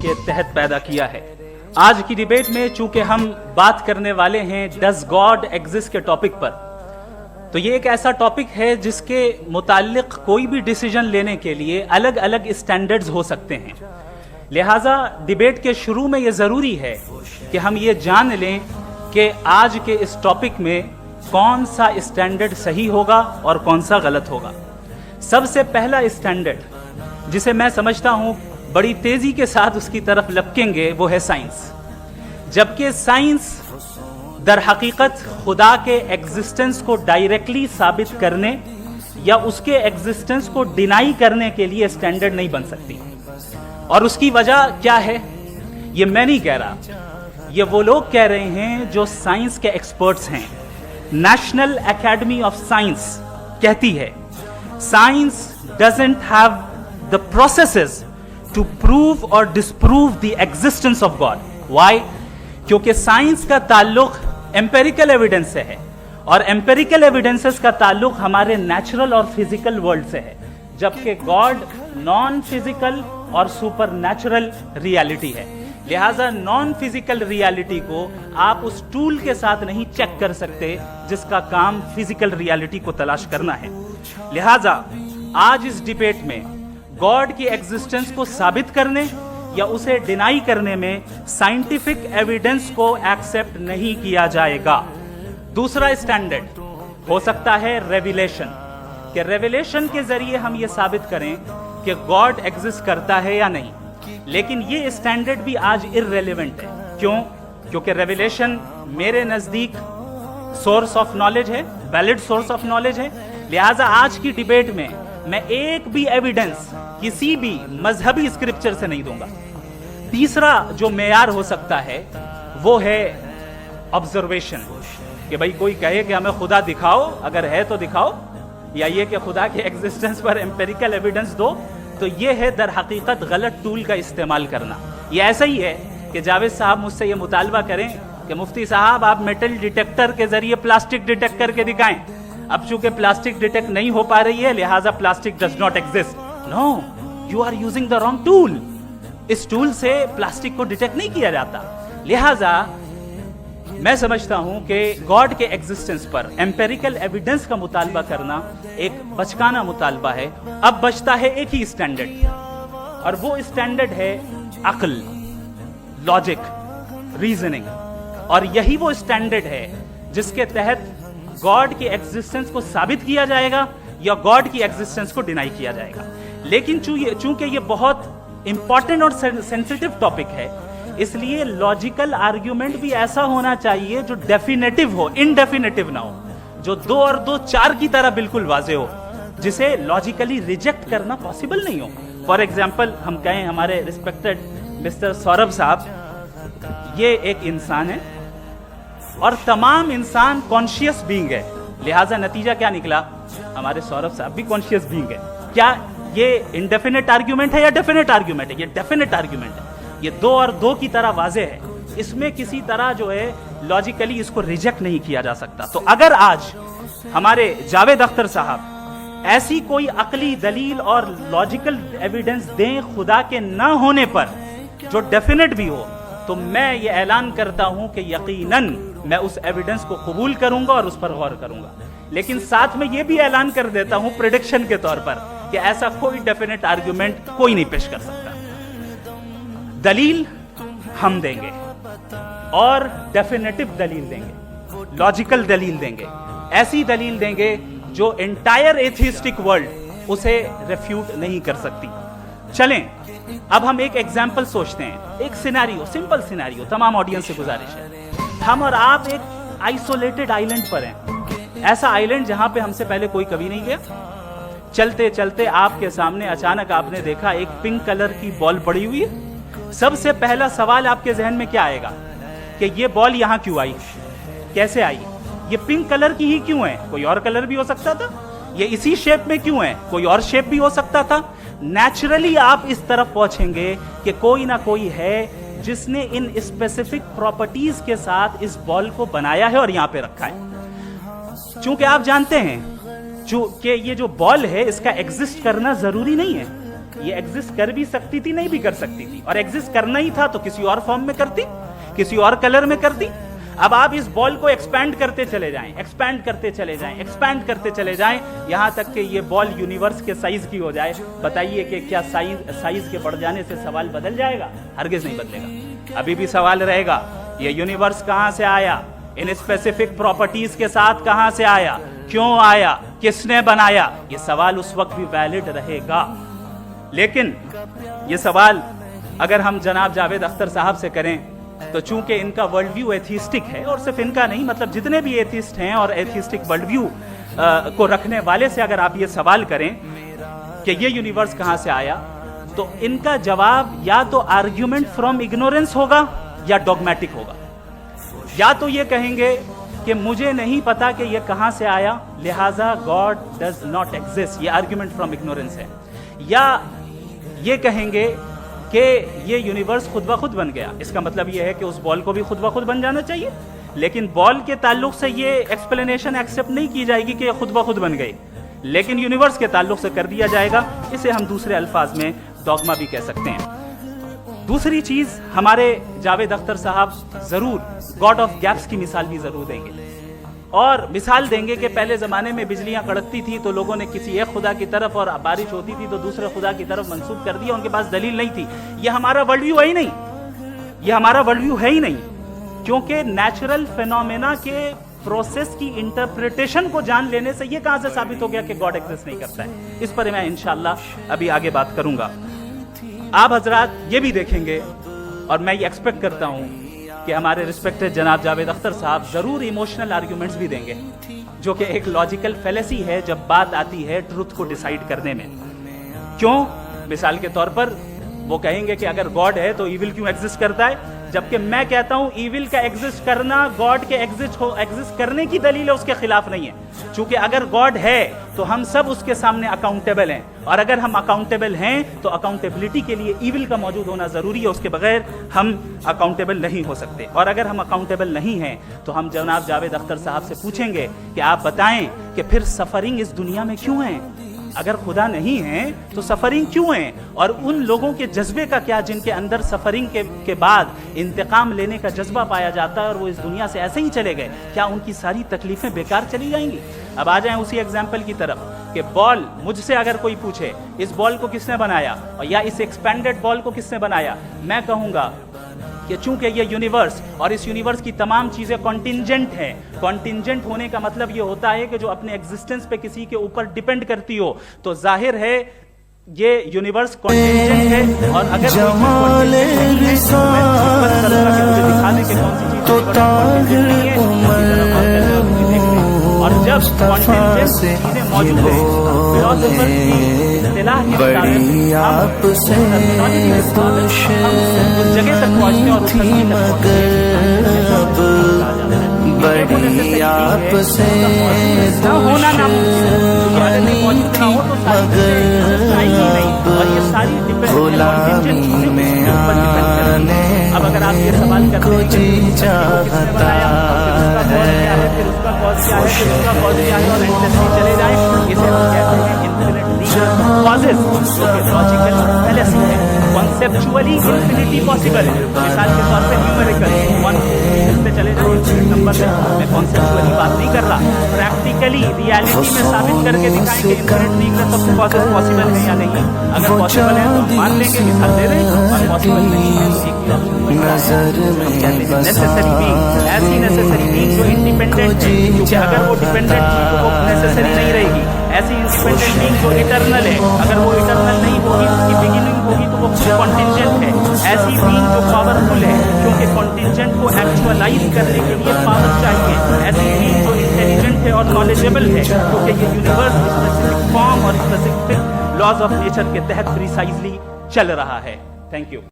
کے تحت پیدا کیا ہے۔ آج کی ڈیبیٹ میں چونکہ ہم بات کرنے والے ہیں ڈز گاڈ ایگزسٹ کے ٹاپک پر، تو یہ ایک ایسا ٹاپک ہے جس کے متعلق کوئی بھی ڈیسیجن لینے کے لیے الگ الگ اسٹینڈرڈز ہو سکتے ہیں۔ لہٰذا ڈیبیٹ کے شروع میں یہ ضروری ہے کہ ہم یہ جان لیں کہ آج کے اس ٹاپک میں کون سا اسٹینڈرڈ صحیح ہوگا اور کون سا غلط ہوگا۔ سب سے پہلا اسٹینڈرڈ جسے میں سمجھتا ہوں بڑی تیزی کے ساتھ اس کی طرف لپکیں گے وہ ہے سائنس۔ جبکہ سائنس در حقیقت خدا کے ایگزسٹنس کو ڈائریکٹلی ثابت کرنے یا اس کے ایگزسٹنس کو ڈینائی کرنے کے لیے اسٹینڈرڈ نہیں بن سکتی۔ اور اس کی وجہ کیا ہے یہ میں نہیں کہہ رہا، یہ وہ لوگ کہہ رہے ہیں جو سائنس کے ایکسپرٹس ہیں۔ نیشنل اکیڈمی آف سائنس کہتی ہے science doesn't have the processes to prove or disprove the existence of God. Why? کیونکہ سائنس کا تعلق امپیریکل ایویڈنس سے ہے، اور امپیریکل ایویڈنسز کا تعلق ہمارے نیچرل اور فزیکل ورلڈ سے ہے، جبکہ گاڈ نان فزیکل اور سپر نیچرل ریالٹی ہے۔ لہٰذا نان فزیکل ریالٹی کو آپ اس ٹول کے ساتھ نہیں چیک کر سکتے جس کا کام فزیکل ریالٹی کو تلاش کرنا ہے۔ لہٰذا آج اس ڈیبیٹ میں گاڈ کی ایگزسٹنس کو ثابت کرنے یا اسے ڈینائی کرنے میں سائنٹیفک ایویڈنس کو ایکسپٹ نہیں کیا جائے گا۔ دوسرا اسٹینڈرڈ ہو سکتا ہے ریویلیشن، کہ ریویلیشن کے ذریعے ہم یہ ثابت کریں کہ گاڈ ایگزسٹ کرتا ہے یا نہیں۔ لیکن یہ اسٹینڈرڈ بھی آج ارریلیونٹ ہے۔ کیوں؟ کیونکہ ریویلیشن میرے نزدیک سورس آف نالج ہے، ویلڈ سورس آف نالج ہے۔ لہٰذا آج کی ڈیبیٹ میں میں ایک بھی ایویڈنس کسی بھی مذہبی اسکرپچر سے نہیں دوں گا۔ تیسرا جو معیار ہو سکتا ہے وہ ہے آبزرویشن، کہ بھائی کوئی کہے کہ ہمیں خدا دکھاؤ، اگر ہے تو دکھاؤ، یا یہ کہ خدا کے ایگزسٹنس پر امپیریکل ایویڈنس دو، تو یہ ہے در حقیقت غلط ٹول کا استعمال کرنا۔ یہ ایسا ہی ہے کہ جاوید صاحب مجھ سے یہ مطالبہ کریں کہ مفتی صاحب آپ میٹل ڈیٹیکٹر کے ذریعے پلاسٹک ڈیٹیکٹ کر کے دکھائیں۔ اب چونکہ پلاسٹک ڈیٹیکٹ نہیں ہو پا رہی ہے لہٰذا plastic does not exist. No, you are using the wrong tool. اس ٹول سے پلاسٹک کو ڈیٹیکٹ نہیں کیا جاتا۔ لہٰذا میں سمجھتا ہوں کہ گاڈ کے ایگزسٹنس پر امپیریکل ایویڈنس کا مطالبہ کرنا ایک بچکانہ مطالبہ ہے۔ اب بچتا ہے ایک ہی اسٹینڈرڈ، اور وہ اسٹینڈرڈ ہے عقل، لاجک، ریزننگ، اور یہی وہ اسٹینڈرڈ ہے جس کے تحت گاڈ کی ایگزسٹنس کو ثابت کیا جائے گا یا گاڈ کی ایگزسٹنس کو ڈینائی کیا جائے گا۔ لیکن چونکہ یہ بہت امپورٹنٹ اور سینسیٹیو ٹاپک ہے، اس لیے لاجیکل آرگیومنٹ بھی ایسا ہونا چاہیے جو ڈیفینیٹو ہو، انڈیفینیٹو نہ ہو، جو 2 اور 2 4 کی طرح بالکل واضح ہو، جسے لاجیکلی ریجیکٹ کرنا پاسبل نہیں ہو۔ فار ایگزامپل ہم کہیں ہمارے ریسپیکٹڈ مسٹر سوربھ صاحب یہ ایک انسان ہے اور تمام انسان کانشیس بینگ ہے، لہٰذا نتیجہ کیا نکلا؟ ہمارے سوربھ صاحب بھی کانشیس بینگ ہے۔ کیا یہ انڈیفینٹ آرگیومنٹ ہے یا ڈیفینٹ آرگیومنٹ ہے؟ یہ ڈیفینٹ آرگیومنٹ ہے۔ یہ 2 اور 2 کی طرح واضح ہے، اس میں کسی طرح جو ہے لاجیکلی اس کو ریجیکٹ نہیں کیا جا سکتا۔ تو اگر آج ہمارے جاوید اختر صاحب ایسی کوئی عقلی دلیل اور لاجیکل ایویڈنس دیں خدا کے نہ ہونے پر جو ڈیفینٹ بھی ہو، تو میں یہ اعلان کرتا ہوں کہ یقیناً میں اس ایویڈنس کو قبول کروں گا اور اس پر غور کروں گا۔ لیکن ساتھ میں یہ بھی اعلان کر دیتا ہوں پریڈکشن کے طور پر کہ ایسا کوئی ڈیفینٹ آرگیومنٹ کوئی نہیں پیش کر سکتا۔ دلیل ہم دیں گے اور ڈیفینیٹو دلیل دیں گے، لاجیکل دلیل دیں گے، ایسی دلیل دیں گے جو انٹائر ایتھیسٹک ورلڈ اسے ریفیوٹ نہیں کر سکتی۔ چلیں اب ہم ایک ایگزامپل سوچتے ہیں، ایک سیناریو، سمپل سیناریو، تمام آڈینس سے گزارش ہے، ہم اور آپ ایک آئسولیٹڈ آئیلینڈ پر ہیں، ایسا آئیلینڈ جہاں پہ ہم سے پہلے کوئی کبھی نہیں گیا۔ چلتے چلتے آپ کے سامنے اچانک آپ نے دیکھا ایک پنک کلر کی بال پڑی ہوئی ہے۔ سب سے پہلا سوال آپ کے ذہن میں کیا آئے گا کہ یہ بال یہاں کیوں آئی، کیسے آئی، یہ پنک کلر کی ہی کیوں ہے؟ کوئی اور کلر بھی ہو سکتا تھا، یہ اسی شیپ میں کیوں ہے؟ کوئی اور شیپ بھی ہو سکتا تھا۔ نیچرلی آپ اس طرف پہنچیں گے کہ کوئی نہ کوئی ہے جس نے ان اسپیسیفک پراپرٹیز کے ساتھ اس بال کو بنایا ہے اور یہاں پہ رکھا ہے۔ چونکہ آپ جانتے ہیں کہ یہ جو بال ہے اس کا ایگزسٹ کرنا ضروری نہیں ہے، یہ ایگزسٹ کر بھی سکتی تھی, نہیں بھی کر سکتی تھی, اور ایگزسٹ کرنا ہی تھا تو کسی اور فارم میں کرتی, کسی اور کلر میں کرتی. اب آپ اس بال کو ایکسپینڈ کرتے چلے جائیں, ایکسپینڈ کرتے چلے جائیں, ایکسپینڈ کرتے چلے جائیں, یہاں تک کہ یہ بال یونیورس کے سائز کی ہو جائے. بتائیے کہ کیا سائز کے بڑھ جانے سے سوال بدل جائے گا؟ ہرگز نہیں بدلے گا. ابھی بھی سوال رہے گا, یہ یونیورس کہاں سے آیا, ان اسپیسیفک پراپرٹیز کے ساتھ کہاں سے آیا, کیوں آیا, کس نے بنایا؟ یہ سوال اس وقت بھی ویلڈ رہے گا. لیکن یہ سوال اگر ہم جناب جاوید اختر صاحب سے کریں تو چونکہ ان کا ورلڈ ویو ایتھیسٹک ہے, اور صرف ان کا نہیں, مطلب جتنے بھی ایتھیسٹ ہیں اور ایتھیسٹک ورلڈ ویو کو رکھنے والے سے اگر آپ یہ سوال کریں کہ یہ یونیورس کہاں سے آیا, تو ان کا جواب یا تو آرگیومنٹ فرام اگنورینس ہوگا یا ڈوگمیٹک ہوگا. یا تو یہ کہیں گے کہ مجھے نہیں پتا کہ یہ کہاں سے آیا, لہٰذا گاڈ ڈز ناٹ ایگزسٹ, یہ آرگیومنٹ فرام اگنورینس ہے. یا یہ کہیں گے کہ یہ یونیورس خود بخود بن گیا, اس کا مطلب یہ ہے کہ اس بال کو بھی خود بخود بن جانا چاہیے. لیکن بال کے تعلق سے یہ ایکسپلینیشن ایکسیپٹ نہیں کی جائے گی کہ یہ خود بخود بن گئی, لیکن یونیورس کے تعلق سے کر دیا جائے گا. اسے ہم دوسرے الفاظ میں ڈوگما بھی کہہ سکتے ہیں. دوسری چیز, ہمارے جاوید اختر صاحب ضرور گاڈ آف گیپس کی مثال بھی ضرور دیں گے, اور مثال دیں گے کہ پہلے زمانے میں بجلیاں کڑکتی تھی تو لوگوں نے کسی ایک خدا کی طرف, اور بارش ہوتی تھی تو دوسرے خدا کی طرف منسوب کر دیا, ان کے پاس دلیل نہیں تھی. یہ ہمارا ورلڈ ویو ہے ہی نہیں, یہ ہمارا ورلڈ ویو ہے ہی نہیں, کیونکہ نیچرل فینومینا کے پروسیس کی انٹرپریٹیشن کو جان لینے سے یہ کہاں سے ثابت ہو گیا کہ گاڈ ایگزسٹ نہیں کرتا ہے. اس پر میں انشاءاللہ ابھی آگے بات کروں گا. آپ حضرات یہ بھی دیکھیں گے, اور میں یہ ایکسپیکٹ کرتا ہوں کہ ہمارے رسپیکٹڈ جناب جاوید اختر صاحب ضرور ایموشنل آرگیومنٹس بھی دیں گے, جو کہ ایک لاجیکل فیلیسی ہے جب بات آتی ہے ٹروتھ کو ڈیسائیڈ کرنے میں. کیوں؟ مثال کے طور پر وہ کہیں گے کہ اگر گاڈ ہے تو ایول کیوں ایگزسٹ کرتا ہے, جبکہ میں کہتا ہوں ایول کا ایگزسٹ کرنا گاڈ کے ایگزسٹ کرنے کی دلیل ہے, اس کے خلاف نہیں ہے. چونکہ اگر گاڈ ہے تو ہم سب اس کے سامنے اکاؤنٹیبل ہیں, اور اگر ہم اکاؤنٹیبل ہیں تو اکاؤنٹیبلٹی کے لیے ایول کا موجود ہونا ضروری ہے, اس کے بغیر ہم اکاؤنٹیبل نہیں ہو سکتے. اور اگر ہم اکاؤنٹیبل نہیں ہیں تو ہم جناب جاوید اختر صاحب سے پوچھیں گے کہ آپ بتائیں کہ پھر سفرنگ اس دنیا میں کیوں ہے؟ اگر خدا نہیں ہے تو سفرنگ کیوں ہے؟ اور ان لوگوں کے جذبے کا کیا جن کے اندر سفرنگ کے بعد انتقام لینے کا جذبہ پایا جاتا ہے, اور وہ اس دنیا سے ایسے ہی چلے گئے, کیا ان کی ساری تکلیفیں بیکار چلی جائیں گی؟ اب آ جائیں اسی ایگزامپل کی طرف کہ بال, مجھ سے اگر کوئی پوچھے اس بال کو کس نے بنایا, یا اس ایکسپینڈڈ بال کو کس نے بنایا, میں کہوں گا کہ چونکہ یہ یونیورس اور اس یونیورس کی تمام چیزیں کنٹینجنٹ ہیں. کنٹینجنٹ ہونے کا مطلب یہ ہوتا ہے کہ جو اپنے ایگزسٹنس پہ کسی کے اوپر ڈیپینڈ کرتی ہو, تو ظاہر ہے یہ یونیورس کنٹینجنٹ ہے. اور اگر اور جب کنٹینجنٹ چیزیں موجود ہیں, بڑی آپ سے اس جگہ تک پہنچنے اور بڑی آپ سے ہونا غلامی میں آنے اب اگر آپ یہ سوال کو جی چاہتا ہے, چلے جائیں, اسے ہم کہتے ہیں کنسیپچولی انفینٹی پاسبل ہے. مثال کے طور پہ نیومیریکل 1 سے چلے جائیں نمبر سے, میں کنسیپچولی بات نہیں کر رہا, پریکٹیکلی ریالٹی میں ثابت کر کے دکھائیں کہ انفینٹ نیگریس آف کازز پاسبل ہے یا نہیں. اگر پاسبل ہے تو مان لیں گے, مثال دے رہے ہیں, اور پاسبل نہیں ہے تو نیسیسری بینگ, ایسی نیسیسری بینگ جو انڈیپینڈنٹ ہے, کیونکہ اگر وہ ڈیپینڈنٹ تھی تو وہ نیسیسری نہیں رہے گی. ایسی انڈیپینڈنٹ بینگ جو اٹرنل ہے, اگر وہ اٹرنل نہیں ہوگی, اس کی بگننگ ہوگی تو وہ کنٹینجنٹ ہے. ایسی بینگ جو پاورفل ہے, کیونکہ کنٹینجنٹ کو ایکچوالائز کرنے کے لیے پاور چاہیے. ایسی بینگ جو انٹیلیجنٹ ہے اور نالجبل ہے, کیونکہ یہ یونیورس اسپیسیفک فارم اور اسپیسیفک لاز آف نیچر کے تحت پریسائزلی چل رہا ہے. Thank you.